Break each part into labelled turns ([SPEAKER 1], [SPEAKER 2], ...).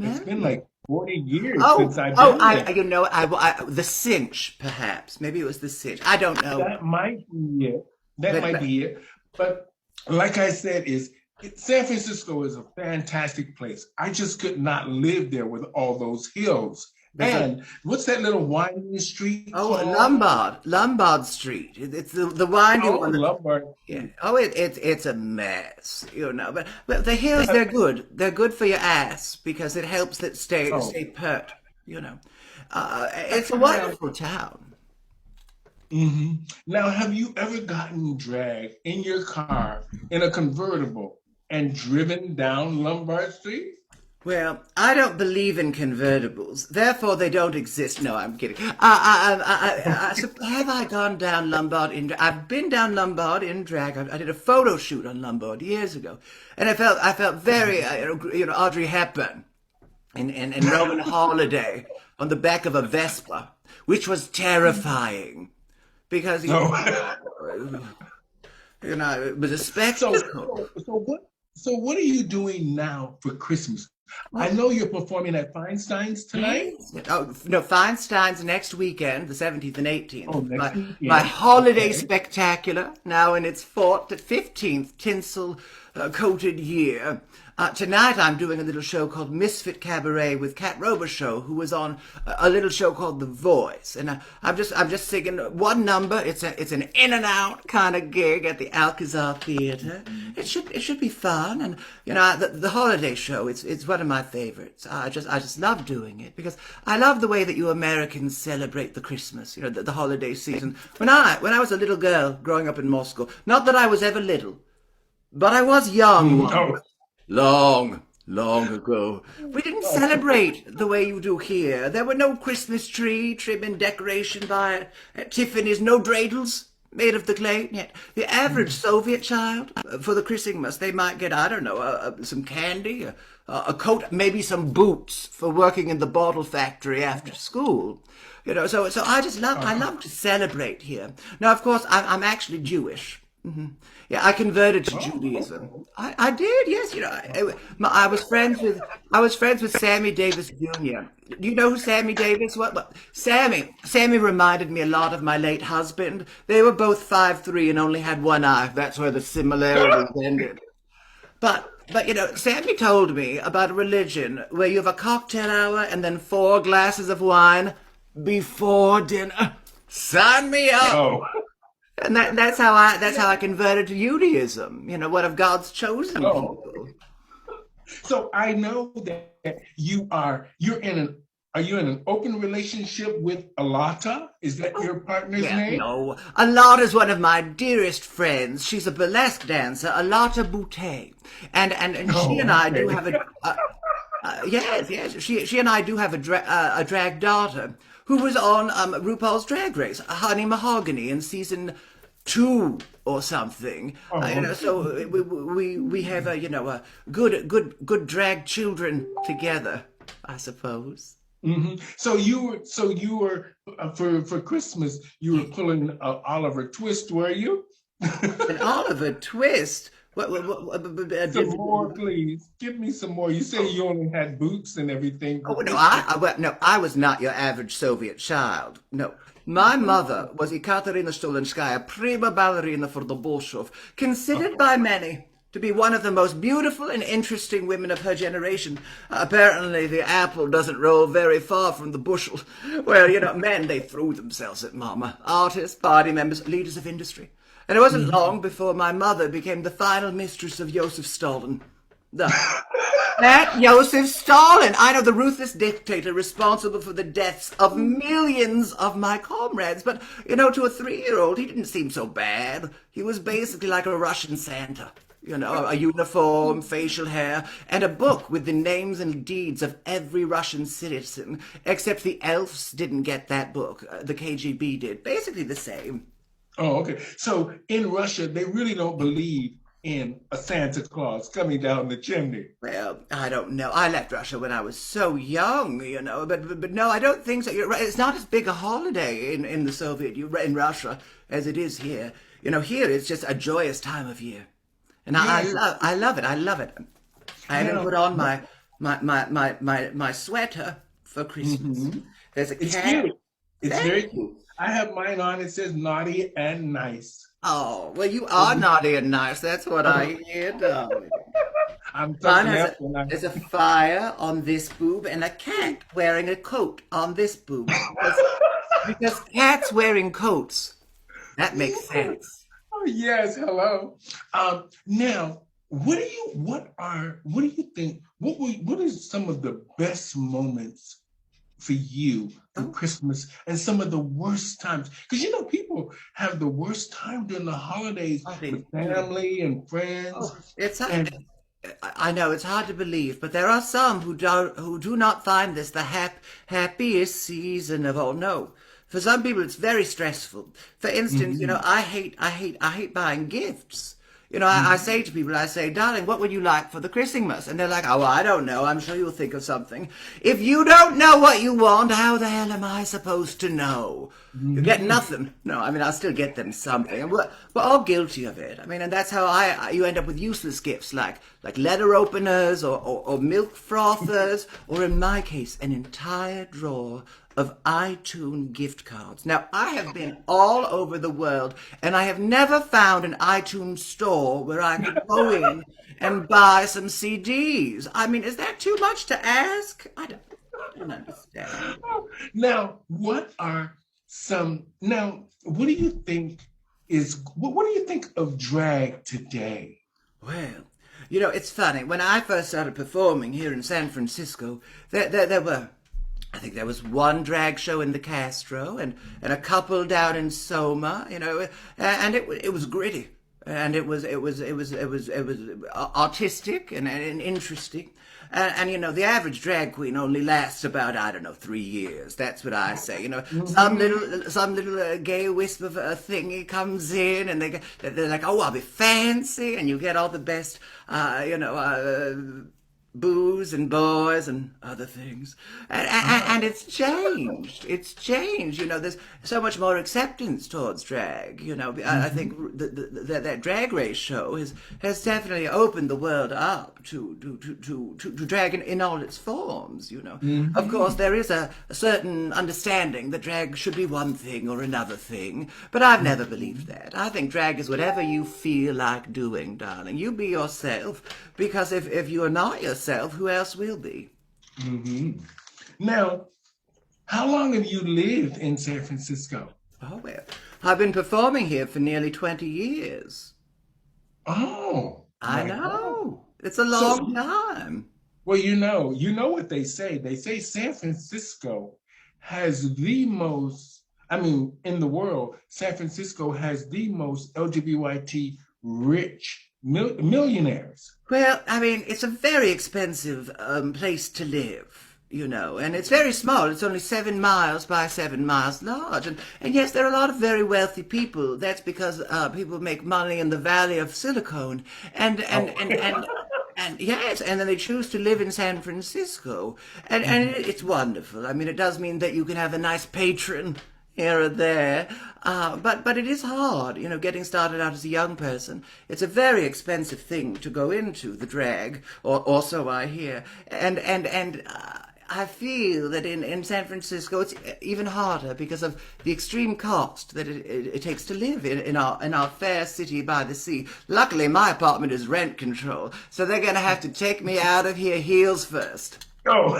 [SPEAKER 1] It's been
[SPEAKER 2] remember.
[SPEAKER 1] like 40 years since
[SPEAKER 2] Oh,
[SPEAKER 1] I've
[SPEAKER 2] oh,
[SPEAKER 1] been there.
[SPEAKER 2] the cinch, perhaps. Maybe it was the cinch. I don't know.
[SPEAKER 1] That might be it. That might
[SPEAKER 2] But
[SPEAKER 1] be it. But like I said, San Francisco is a fantastic place. I just could not live there with all those hills.
[SPEAKER 2] there's a
[SPEAKER 1] And what's that little winding street
[SPEAKER 2] oh,
[SPEAKER 1] called?
[SPEAKER 2] Lombard Street. It's the windy
[SPEAKER 1] Oh,
[SPEAKER 2] one that
[SPEAKER 1] Lombard
[SPEAKER 2] yeah.
[SPEAKER 1] Street.
[SPEAKER 2] Oh, it's a mess, you know. But the hills they're good. They're good for your ass because it helps it stay
[SPEAKER 1] Oh,
[SPEAKER 2] pert, you know. It's a
[SPEAKER 1] now,
[SPEAKER 2] wonderful town.
[SPEAKER 1] now, have you ever gotten dragged in your car in a convertible and driven down Lombard Street?
[SPEAKER 2] Well, I don't believe in convertibles, therefore they don't exist. No, I'm kidding. Have I gone down Lombard in drag? I've been down Lombard in drag. I did a photo shoot on Lombard years ago, and I felt very, Audrey Hepburn in Roman Holiday on the back of a Vespa, which was terrifying because
[SPEAKER 1] No.
[SPEAKER 2] it was a
[SPEAKER 1] So,
[SPEAKER 2] spectacle.
[SPEAKER 1] so what are you doing now for Christmas? I know you're performing at Feinstein's tonight.
[SPEAKER 2] Yes. Oh, no, Feinstein's next weekend, the 17th and 18th.
[SPEAKER 1] Oh, next
[SPEAKER 2] My
[SPEAKER 1] weekend.
[SPEAKER 2] holiday
[SPEAKER 1] Okay.
[SPEAKER 2] spectacular, now in its 15th tinsel coated year. Tonight I'm doing a little show called Misfit Cabaret with Kat Robichaux, who was on a little show called The Voice, and I'm just singing one number. It's an in and out kind of gig at the Alcazar Theatre. It should be fun, and the holiday show. It's one of my favorites. I just love doing it because I love the way that you Americans celebrate the Christmas. The holiday season. When I was a little girl growing up in Moscow, not that I was ever little. But I was young
[SPEAKER 1] Oh,
[SPEAKER 2] once, long ago. We didn't celebrate the way you do here. There were no Christmas tree, trim and decoration by Tiffany's, no dreidels made of the clay. Yet the average Soviet child, for the Christmas, they might get, I don't know, some candy, a coat, maybe some boots for working in the bottle factory after school. So I love to celebrate here. Now, of course, I'm actually Jewish. Yeah, I converted to Judaism.
[SPEAKER 1] okay.
[SPEAKER 2] I did, yes. I was friends with Sammy Davis Jr. Do you know who Sammy Davis was? Well, Sammy reminded me a lot of my late husband. They were both 5'3" and only had one eye. That's where the similarities ended. But Sammy told me about a religion where you have a cocktail hour and then 4 glasses of wine before dinner. Sign me up.
[SPEAKER 1] Oh,
[SPEAKER 2] And that's how I converted to Judaism. One of God's chosen
[SPEAKER 1] oh.
[SPEAKER 2] people.
[SPEAKER 1] So I know that you're in an are you in an open relationship with Alata? Is that your partner's
[SPEAKER 2] Yeah,
[SPEAKER 1] name?
[SPEAKER 2] no. Alana is one of my dearest friends. She's a burlesque dancer, Alata Boutte, and she and
[SPEAKER 1] Oh,
[SPEAKER 2] I do
[SPEAKER 1] okay.
[SPEAKER 2] have yes. She and I do have a drag daughter who was on RuPaul's Drag Race, Honey Mahogany, in season 2 or something.
[SPEAKER 1] Oh,
[SPEAKER 2] So we have a good drag children together, I suppose.
[SPEAKER 1] So you were for Christmas you were pulling Oliver Twist, were you?
[SPEAKER 2] And Oliver Twist.
[SPEAKER 1] Some more, please. Give me some more. You say you only had boots and everything
[SPEAKER 2] Oh
[SPEAKER 1] for
[SPEAKER 2] no,
[SPEAKER 1] Christmas.
[SPEAKER 2] no, I was not your average Soviet child. No, my mother
[SPEAKER 1] Oh,
[SPEAKER 2] was Ekaterina Skyy, prima ballerina for the Bolshoi, considered by many to be one of the most beautiful and interesting women of her generation. Apparently, the apple doesn't roll very far from the bushel. Well, men, they threw themselves at Mama. Artists, party members, leaders of industry. And it wasn't
[SPEAKER 1] mhm.
[SPEAKER 2] long before my mother became the final mistress of Joseph Stalin. The That Joseph Stalin, I know, the ruthless dictator responsible for the deaths of millions of my comrades. But, to a 3-year-old, he didn't seem so bad. He was basically like a Russian Santa. A uniform, facial hair, and a book with the names and deeds of every Russian citizen, except the elves didn't get that book. The KGB did. Basically the same.
[SPEAKER 1] Oh, okay. So in Russia, they really don't believe in a Santa Claus coming down the chimney.
[SPEAKER 2] Well, I don't know. I left Russia when I was so young, but no, I don't think so. You're right. It's not as big a holiday in the in Russia as it is here. Here it's just a joyous time of year, and
[SPEAKER 1] Yes.
[SPEAKER 2] I love it. I love it. I even
[SPEAKER 1] Now,
[SPEAKER 2] put on
[SPEAKER 1] what?
[SPEAKER 2] my my sweater for Christmas.
[SPEAKER 1] Hmm.
[SPEAKER 2] There's a
[SPEAKER 1] It's
[SPEAKER 2] cat.
[SPEAKER 1] cute. It's very
[SPEAKER 2] Thank
[SPEAKER 1] cute.
[SPEAKER 2] you.
[SPEAKER 1] I have mine on. It says naughty and nice.
[SPEAKER 2] Oh, well, you are naughty and nice. That's what I hear, darling.
[SPEAKER 1] I'm
[SPEAKER 2] Mine
[SPEAKER 1] toughen
[SPEAKER 2] has
[SPEAKER 1] up when I.
[SPEAKER 2] there's a fire on this boob and a cat wearing a coat on this boob because cats wearing coats. That makes sense.
[SPEAKER 1] Oh yes, hello. Now, what do you think? What is some of the best moments for you for
[SPEAKER 2] Oh,
[SPEAKER 1] Christmas and some of the worst times? Because you know people have the worst time during the holidays
[SPEAKER 2] oh, they
[SPEAKER 1] with
[SPEAKER 2] do.
[SPEAKER 1] family and
[SPEAKER 2] Oh,
[SPEAKER 1] friends.
[SPEAKER 2] it's
[SPEAKER 1] And
[SPEAKER 2] I know it's hard to believe, but there are some who do not find this the happiest season of all. No, for some people it's very stressful. For instance,
[SPEAKER 1] mhm,
[SPEAKER 2] I hate buying gifts. I
[SPEAKER 1] mhm.
[SPEAKER 2] say to people, I say, darling, what would you like for the Christmas? And they're like, oh, I don't know. I'm sure you'll think of something. If you don't know what you want, how the hell am I supposed to know? You get
[SPEAKER 1] Mhm.
[SPEAKER 2] nothing. No, I mean, I'll still get them something. And we're all guilty of it. I mean, and that's how you end up with useless gifts like letter openers or milk frothers, or in my case, an entire drawer of iTunes gift cards. Now, I have been all over the world and I have never found an iTunes store where I could go in and buy some CDs. I mean, is that too much to ask? I don't understand.
[SPEAKER 1] Now, what do you think what do you think of drag today?
[SPEAKER 2] Well, it's funny. When I first started performing here in San Francisco, there were, I think there was one drag show in the Castro and a couple down in Soma, and it was gritty and it was artistic and interesting. And the average drag queen only lasts about, I don't know, 3 years. That's what I say.
[SPEAKER 1] Mhm.
[SPEAKER 2] Some little gay wisp of a thingy comes in, and they're like, oh, I'll be fancy, and you get all the best, booze and boys and other things. And it's changed. It's changed. There's so much more acceptance towards drag. I think
[SPEAKER 1] Mhm.
[SPEAKER 2] that drag race show has definitely opened the world up to drag in all its forms. Of course,
[SPEAKER 1] Mhm.
[SPEAKER 2] there is a certain understanding that drag should be one thing or another thing, but I've never believed
[SPEAKER 1] Mhm.
[SPEAKER 2] that. I think drag is whatever you feel like doing, darling. You be yourself, because if you are not yourself, who else will be?
[SPEAKER 1] Mhm. Now, how long have you lived in San Francisco?
[SPEAKER 2] Oh, well, I've been performing here for nearly 20 years.
[SPEAKER 1] Oh
[SPEAKER 2] I
[SPEAKER 1] my God.
[SPEAKER 2] know. It's a
[SPEAKER 1] So,
[SPEAKER 2] long time.
[SPEAKER 1] well, you know what they say. They say San Francisco has the most, I mean, in the world, San Francisco has the most LGBT rich millionaires.
[SPEAKER 2] Well, I mean, it's a very expensive place to live, and it's very small. It's only 7 miles by 7 miles large. And yes, there are a lot of very wealthy people. That's because people make money in the Valley of Silicon. And, and,
[SPEAKER 1] Oh.
[SPEAKER 2] and, and, and yes, and then they choose to live in San Francisco. And it's wonderful. I mean, it does mean that you can have a nice patron here or there. But it is hard, getting started out as a young person. It's a very expensive thing to go into, the drag, or so I hear. And I feel that in San Francisco it's even harder because of the extreme cost that it takes to live in our fair city by the sea. Luckily, my apartment is rent control, so they're going to have to take me out of here heels first.
[SPEAKER 1] Oh.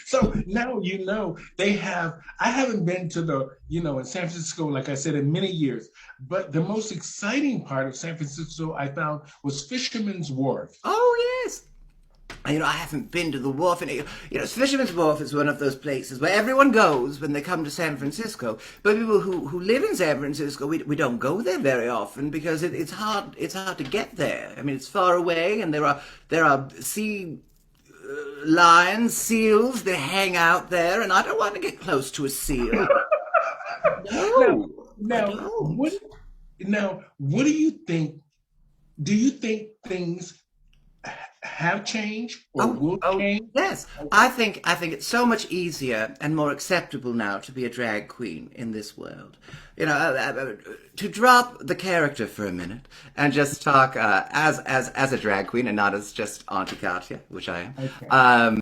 [SPEAKER 1] So now I haven't been to in San Francisco, like I said, in many years. But the most exciting part of San Francisco I found was Fisherman's Wharf.
[SPEAKER 2] Oh, yes. I haven't been to the wharf. And, Fisherman's Wharf is one of those places where everyone goes when they come to San Francisco. But people who live in San Francisco, we don't go there very often because it's hard to get there. I mean, it's far away, and there are sea lions, seals that hang out there, and I don't want to get close to a seal.
[SPEAKER 1] Now,
[SPEAKER 2] No, I
[SPEAKER 1] now,
[SPEAKER 2] don't.
[SPEAKER 1] what do you think? Do you think things have changed or
[SPEAKER 2] Oh,
[SPEAKER 1] will
[SPEAKER 2] oh,
[SPEAKER 1] change?
[SPEAKER 2] yes.
[SPEAKER 1] Okay.
[SPEAKER 2] I think it's so much easier and more acceptable now to be a drag queen in this world. To drop the character for a minute and just talk as a drag queen and not as just Auntie Katya, which I am.
[SPEAKER 1] Okay.